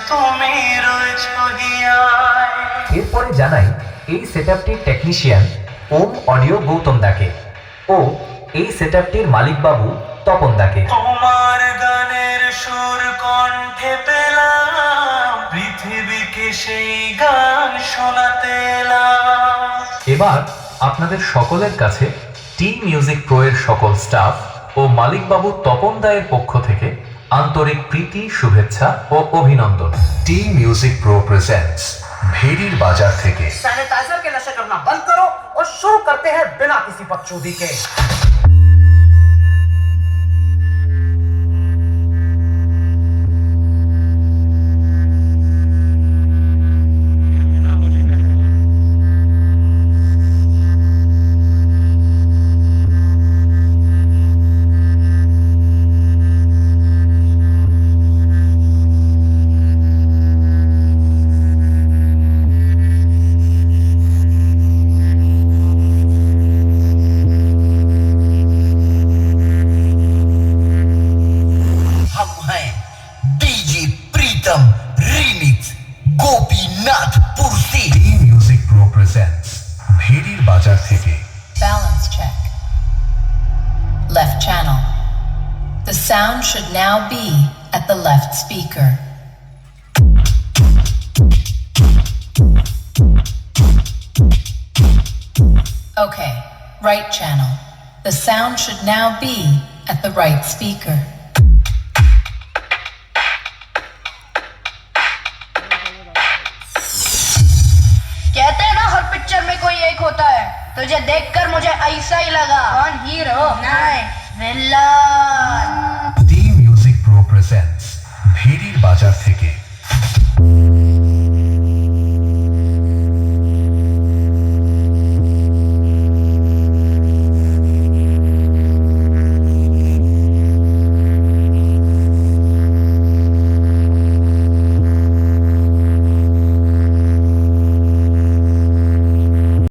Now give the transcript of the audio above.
তুমি রয়েছো হিয়ায়। এরপরে জানাই এই সেটআপটির টেকনিশিয়ান ওম অডিও গৌতম দাকে ও এই সেটআপটির মালিকবাবু তপন দাকে। তোমার গানের সুর কণ্ঠে পেলাম, পৃথিবীকে সেই গান শোনাতে এলাম। এবার আপনাদের সকলের কাছে টি মিউজিক প্রো এর সকল স্টাফ ও মালিকবাবু তপন দায়ের পক্ষ থেকে আন্তরিক প্রীতি, শুভেচ্ছা ও অভিনন্দন। টি মিউজিক প্রো প্রেজেন্টস भेड़ीर बाजार থেকে। सैनिटाइजर के नशे करना बंद करो और शुरू करते हैं बिना किसी बकचोदी के। Remix Gopinathpur se T music pro presents भेड़ीर बाजार থেকে। Balance check. Left channel. The sound should now be at the left speaker. Okay, right channel. The sound should now be at the right speaker. कहते हैं ना हर picture में कोई एक होता है, तुझे देखकर मुझे ऐसा ही लगा। कौन हीरो? नहीं, villain. T music pro presents भेड़ीर बाजार থেকে।